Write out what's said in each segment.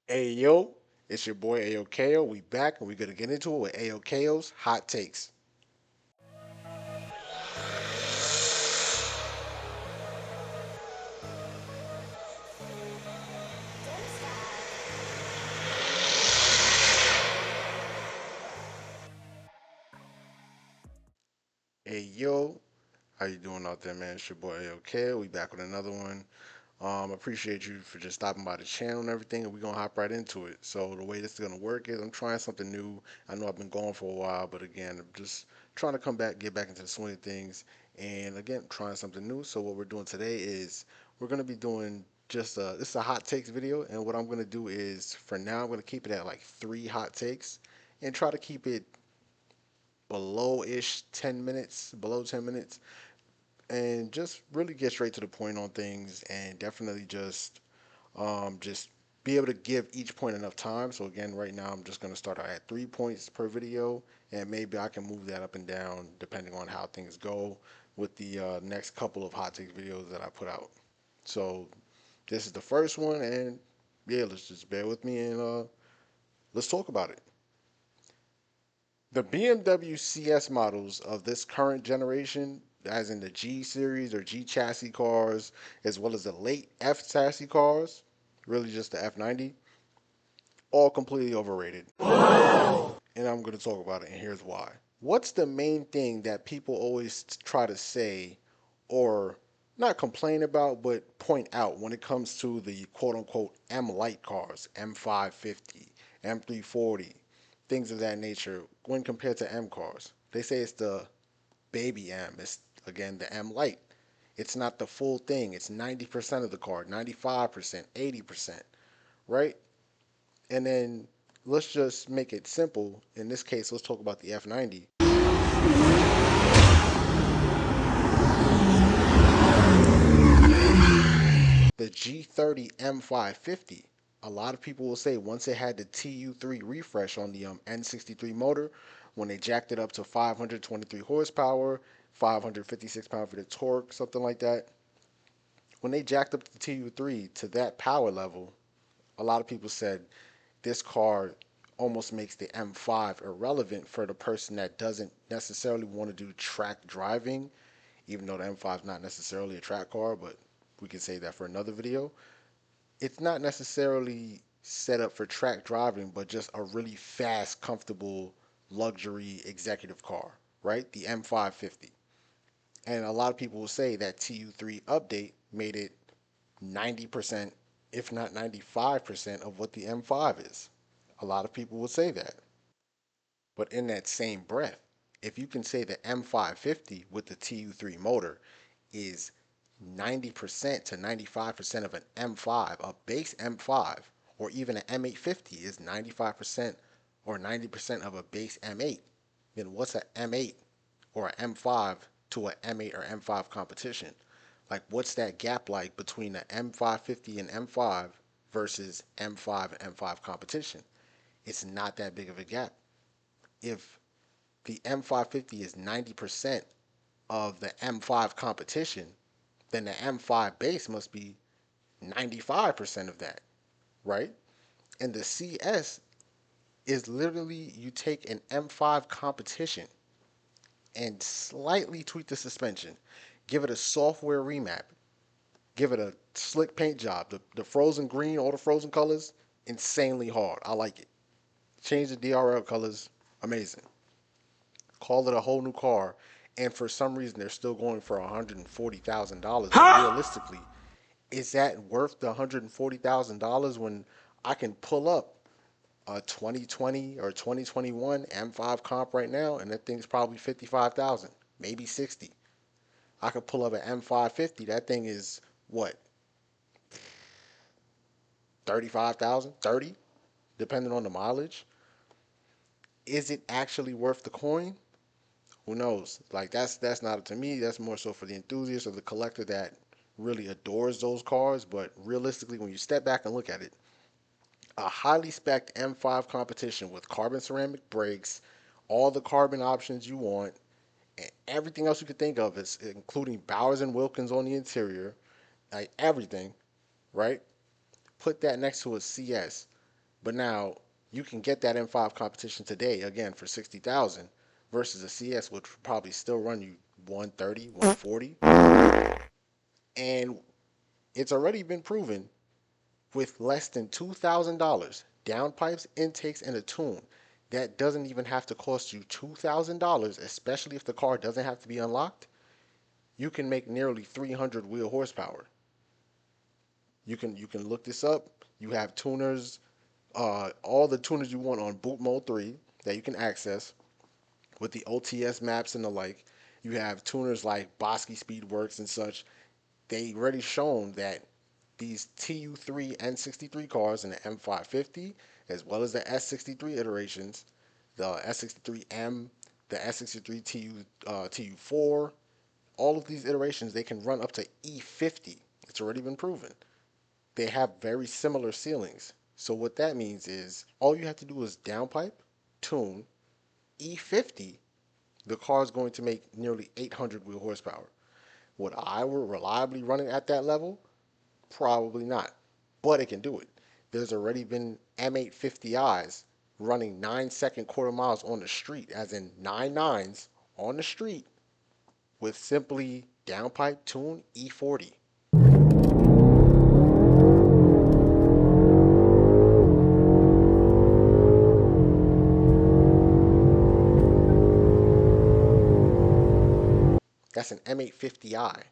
Hey yo, it's your boy Ayo Ko. We back and we're gonna get into it with Ayo Ko's hot takes. Hey yo, how you doing out there, man? It's your boy Ayo Ko. We back with another one. Appreciate you for just stopping by the channel and everything, and we're gonna hop right into it. So the way this is gonna work is I'm trying something new. I know I've been going for a while, but again, I'm just trying to come back, get back into the swing of things, and again, trying something new. So what we're doing today is we're gonna be doing just this is a hot takes video, and what I'm gonna do is for now I'm gonna keep it at like 3 hot takes, and try to keep it below-ish 10 minutes, below 10 minutes, and just really get straight to the point on things, and definitely just be able to give each point enough time. So again, right now I'm just going to start out at 3 points per video, and maybe I can move that up and down depending on how things go with the next couple of hot takes videos that I put out. So this is the first one, and yeah, let's just bear with me and let's talk about it. The BMW CS models of this current generation, as in the G series or G chassis cars, as well as the late F chassis cars, really just the F90, all completely overrated. And I'm going to talk about it, and here's why. What's the main thing that people always try to say or not complain about, but point out when it comes to the quote unquote M light cars, M550, M340, things of that nature, when compared to M cars? They say it's the baby M. It's, again, the M light. It's not the full thing. It's 90% of the car, 95%, 80%, right? And then let's just make it simple. In this case, let's talk about the F90. The G30 M550. A lot of people will say once it had the TU3 refresh on the N63 motor, when they jacked it up to 523 horsepower, 556 pound-feet of torque, something like that. When they jacked up the TU3 to that power level, a lot of people said this car almost makes the M5 irrelevant for the person that doesn't necessarily want to do track driving, even though the M5 is not necessarily a track car, but we can say that for another video. It's not necessarily set up for track driving, but just a really fast, comfortable, luxury executive car, right? The M550. And a lot of people will say that TU3 update made it 90%, if not 95% of what the M5 is. A lot of people will say that. But in that same breath, if you can say the M550 with the TU3 motor is 90% to 95% of an M5, a base M5, or even an M850 is 95% or 90% of a base M8, then what's an M8 or an M5 to an M8 or M5 competition? Like, what's that gap like between the M550 and M5 versus M5 and M5 competition? It's not that big of a gap. If the M550 is 90% of the M5 competition, then the M5 base must be 95% of that, right? And the CS is literally you take an M5 competition and slightly tweak the suspension, give it a software remap, give it a slick paint job. The frozen green, all the frozen colors, insanely hard. I like it. Change the DRL colors, amazing. Call it a whole new car, and for some reason they're still going for $140,000. But realistically, is that worth the $140,000 when I can pull up a 2020 or 2021 M5 comp right now, and that thing's probably 55,000, maybe 60. I could pull up an M550. That thing is what, 35,000, 30, depending on the mileage. Is it actually worth the coin? Who knows? Like that's not to me. That's more so for the enthusiast or the collector that really adores those cars. But realistically, when you step back and look at it, a highly spec'd M5 competition with carbon ceramic brakes, all the carbon options you want, and everything else you could think of, is including Bowers and Wilkins on the interior, like everything, right? Put that next to a CS. But now you can get that M5 competition today again for 60,000 versus a CS, which would probably still run you 130, 140, and it's already been proven with less than $2,000 downpipes, intakes, and a tune. That doesn't even have to cost you $2,000, especially if the car doesn't have to be unlocked. You can make nearly 300 wheel horsepower. You can look this up. You have tuners, all the tuners you want on Boot Mode 3 that you can access with the OTS maps and the like. You have tuners like Bosky Speedworks and such. They already shown that these TU3 N63 cars in the M550, as well as the S63 iterations, the S63M, the S63 TU4, all of these iterations, they can run up to E50. It's already been proven. They have very similar ceilings. So what that means is all you have to do is downpipe, tune, E50. The car is going to make nearly 800 wheel horsepower. Would I reliably run it at that level? Probably not, but it can do it. There's already been M850Is running 9-second quarter miles on the street, as in 9 nines on the street with simply downpipe tune E40. That's an M850i.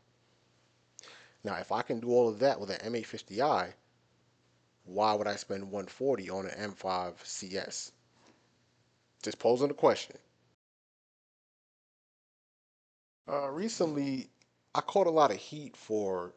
Now, if I can do all of that with an M850i, why would I spend 140 on an M5 CS? Just posing the question. Recently, I caught a lot of heat for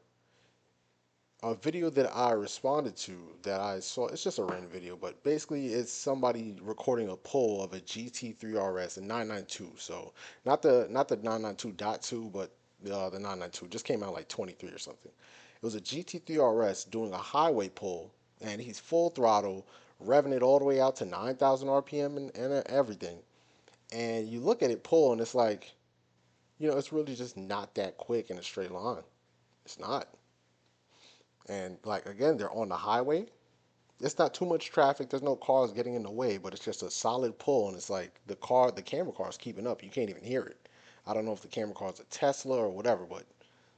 a video that I responded to that I saw. It's just a random video, but basically it's somebody recording a pull of a GT3 RS, a 992. So not the 992.2, but the 992 just came out like 23 or something. It was a GT3 RS doing a highway pull, and he's full throttle, revving it all the way out to 9,000 RPM and everything. And you look at it pull, and it's like, it's really just not that quick in a straight line. It's not. And like again, they're on the highway. It's not too much traffic. There's no cars getting in the way, but it's just a solid pull, and it's like the camera car is keeping up. You can't even hear it. I don't know if the camera car is a Tesla or whatever, but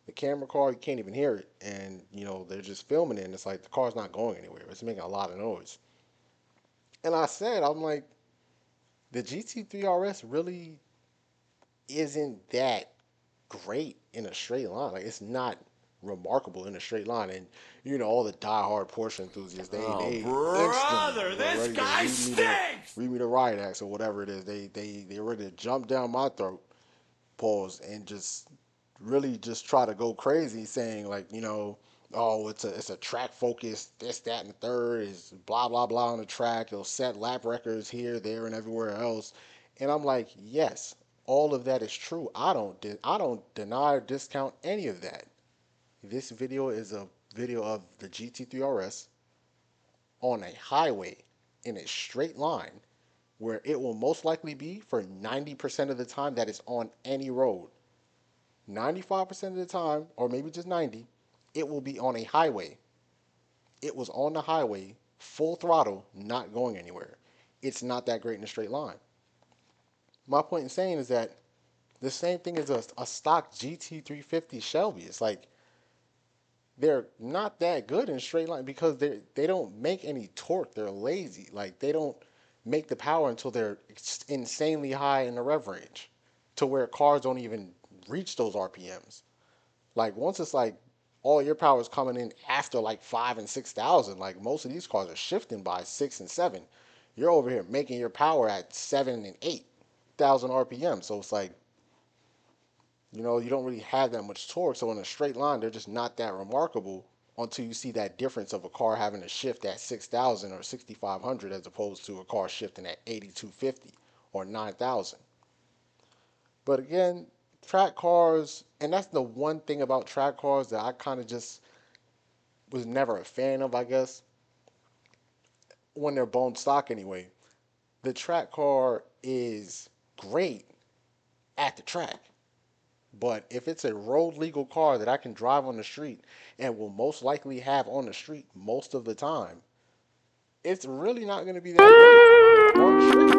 the camera car, you can't even hear it, and they're just filming it, and it's like the car's not going anywhere. It's making a lot of noise. And I'm like, the GT3 RS really isn't that great in a straight line. Like it's not remarkable in a straight line. And all the diehard Porsche enthusiasts, they instantly brother, were this ready to guy stinks. read me the riot acts or whatever it is. They ready to jump down my throat, pause, and just really just try to go crazy, saying like, oh, it's a track focus, this, that, and the third is blah blah blah on the track. It'll set lap records here, there, and everywhere else. And I'm like, yes, all of that is true. I don't deny or discount any of that. This video is a video of the GT3 RS on a highway in a straight line where it will most likely be for 90% of the time that it's on any road. 95% of the time, or maybe just 90, it will be on a highway. It was on the highway, full throttle, not going anywhere. It's not that great in a straight line. My point in saying is that the same thing as a stock GT350 Shelby. It's like they're not that good in a straight line because they don't make any torque. They're lazy. Like they don't make the power until they're insanely high in the rev range, to where cars don't even reach those RPMs. Like once it's like all your power is coming in after like 5 and 6,000. Like most of these cars are shifting by 6 and 7. You're over here making your power at 7 and 8,000 RPM. So it's like, you don't really have that much torque. So in a straight line, they're just not that remarkable until you see that difference of a car having to shift at 6,000 or 6,500 as opposed to a car shifting at 8,250 or 9,000. But again, track cars, and that's the one thing about track cars that I kind of just was never a fan of, I guess, when they're bone stock anyway. The track car is great at the track. But if it's a road legal car that I can drive on the street and will most likely have on the street most of the time, it's really not going to be that great on the straight.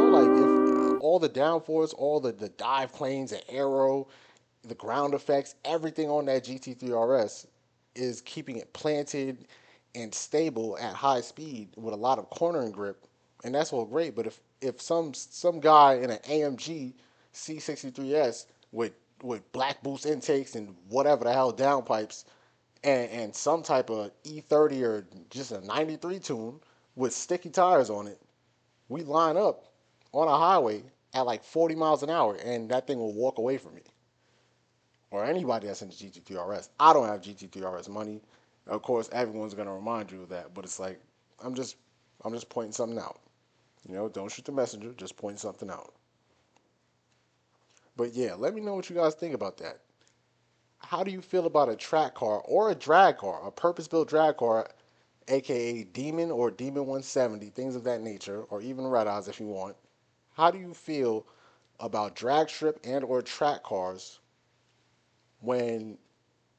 Like if all the downforce, all the dive planes, the aero, the ground effects, everything on that GT3 RS is keeping it planted and stable at high speed with a lot of cornering grip, and that's all great. But if some guy in an AMG C63S with black boost intakes and whatever the hell downpipes and some type of E30 or just a 93 tune with sticky tires on it, we line up on a highway at like 40 miles an hour, and that thing will walk away from me or anybody that's in the GT3 RS. I don't have GT3 RS money. Of course, everyone's gonna remind you of that, but it's like I'm just I'm just pointing something out. Don't shoot the messenger. Just point something out. But yeah, let me know what you guys think about that. How do you feel about a track car or a drag car, a purpose-built drag car, aka Demon or Demon 170, things of that nature, or even Red Eyes if you want? How do you feel about drag strip and or track cars when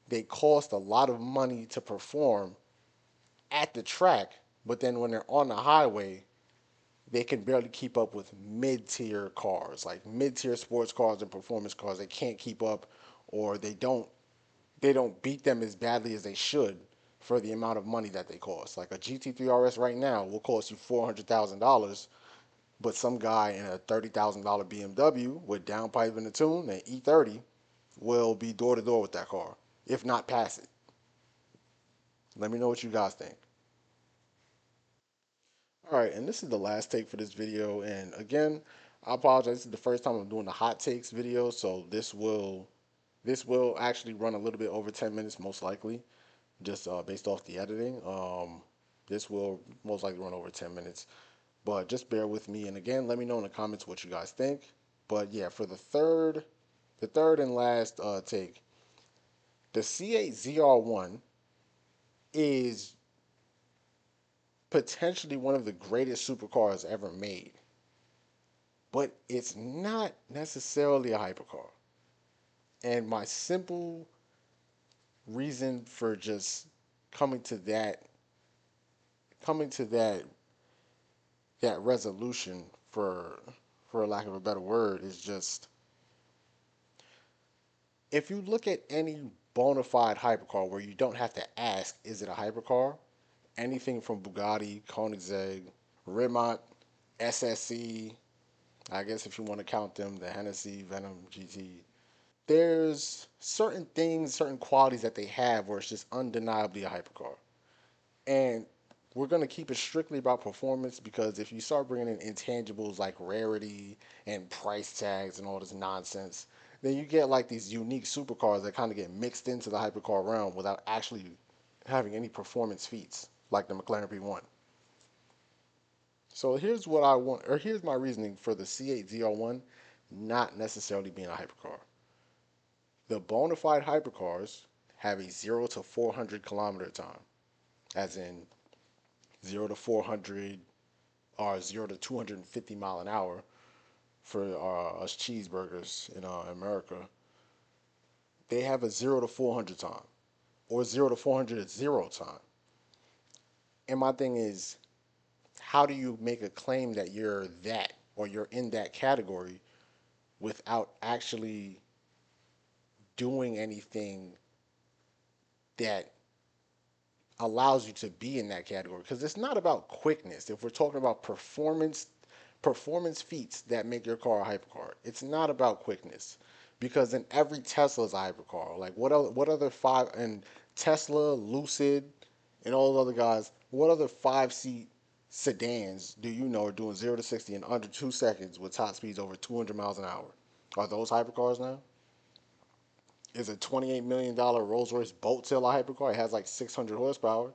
they cost a lot of money to perform at the track, but then when they're on the highway, they can barely keep up with mid-tier cars, like mid-tier sports cars and performance cars. They can't keep up, or they don't beat them as badly as they should for the amount of money that they cost. Like a GT3 RS right now will cost you $400,000, but some guy in a $30,000 BMW with downpipe and a tune, an E30, will be door to door with that car, if not pass it. Let me know what you guys think. All right, and this is the last take for this video. And again, I apologize. This is the first time I'm doing the hot takes video, so this will actually run a little bit over 10 minutes, most likely, just based off the editing. This will most likely run over 10 minutes, but just bear with me. And again, let me know in the comments what you guys think. But yeah, for the third and last take, the C8 ZR1 is potentially one of the greatest supercars ever made, but it's not necessarily a hypercar. And my simple reason for just coming to that coming to that resolution, for lack of a better word, is just if you look at any bona fide hypercar where you don't have to ask, is it a hypercar? Anything from Bugatti, Koenigsegg, Rimac, SSC, I guess if you want to count them, the Hennessy, Venom, GT. There's certain things, certain qualities that they have where it's just undeniably a hypercar. And we're going to keep it strictly about performance, because if you start bringing in intangibles like rarity and price tags and all this nonsense, then you get like these unique supercars that kind of get mixed into the hypercar realm without actually having any performance feats like the McLaren P1. So here's what I want, or here's my reasoning for the C8 ZR1 not necessarily being a hypercar. The bona fide hypercars have a 0 to 400 kilometer time, as in 0 to 400 or 0 to 250 mile an hour for us cheeseburgers in America. They have a 0 to 400 time, or 0 to 400 at zero time. And my thing is, how do you make a claim that you're that, or you're in that category, without actually doing anything that allows you to be in that category? Because it's not about quickness. If we're talking about performance feats that make your car a hypercar, it's not about quickness. Because then every Tesla is a hypercar. Like what other five, and Tesla, Lucid, and all the other guys, what other 5-seat sedans do you know are doing 0 to 60 in under 2 seconds with top speeds over 200 miles an hour? Are those hypercars now? Is a $28 million Rolls Royce Boat Tail a hypercar? It has like 600 horsepower.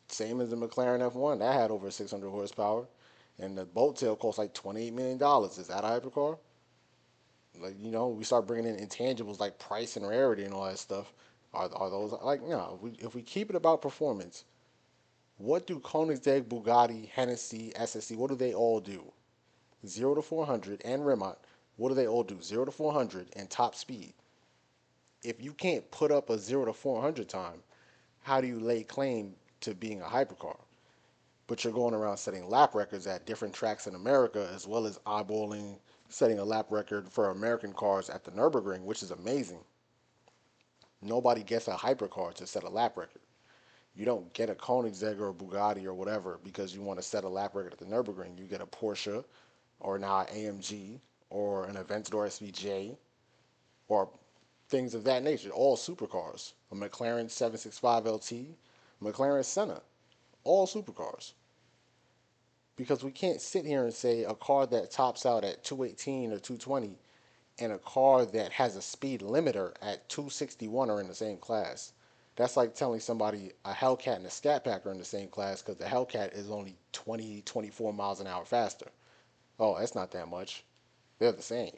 Same as the McLaren F1. That had over 600 horsepower. And the Boat Tail cost like $28 million. Is that a hypercar? Like, we start bringing in intangibles like price and rarity and all that stuff. Are those, like, no? If we keep it about performance, what do Koenigsegg, Bugatti, Hennessy, SSC, what do they all do? 0 to 400, and Rimac, what do they all do? 0 to 400 and top speed. If you can't put up a 0 to 400 time, how do you lay claim to being a hypercar? but you're going around setting lap records at different tracks in America, as well as eyeballing setting a lap record for American cars at the Nürburgring, which is amazing. Nobody gets a hypercar to set a lap record. You don't get a Koenigsegg or a Bugatti or whatever because you want to set a lap record at the Nürburgring. You get a Porsche or now an AMG or an Aventador SVJ or things of that nature, all supercars. A McLaren 765 LT, McLaren Senna, all supercars. Because we can't sit here and say a car that tops out at 218 or 220 and a car that has a speed limiter at 261 are in the same class. That's like telling somebody a Hellcat and a Scat Pack are in the same class because the Hellcat is only 20, 24 miles an hour faster. Oh, that's not that much. They're the same.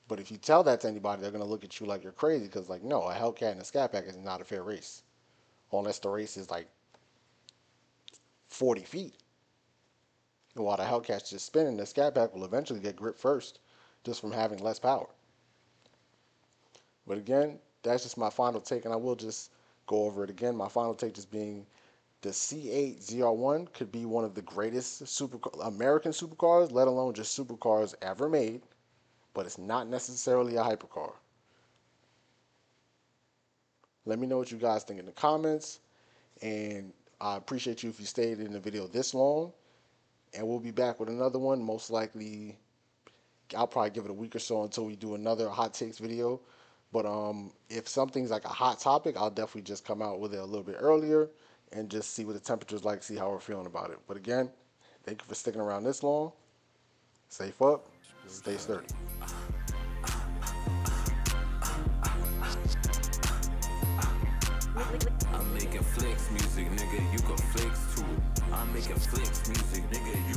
But if you tell that to anybody, they're going to look at you like you're crazy because, like, no, a Hellcat and a Scat Pack is not a fair race. Unless the race is like 40 feet. And while the Hellcat's just spinning, the Scat Pack will eventually get grip first just from having less power. But again, that's just my final take, and I will just go over it again. My final take just being the C801 could be one of the greatest American supercars, let alone just supercars ever made, but it's not necessarily a hypercar. Let me know what you guys think in the comments, and I appreciate you if you stayed in the video this long, and we'll be back with another one. Most likely, I'll probably give it a week or so until we do another hot takes video. But if something's like a hot topic, I'll definitely just come out with it a little bit earlier and just see what the temperature's like, see how we're feeling about it. But again, thank you for sticking around this long. Safe up. This is Stay Sturdy. I'm making flex music, nigga, you can flex too. I'm making flex music, nigga,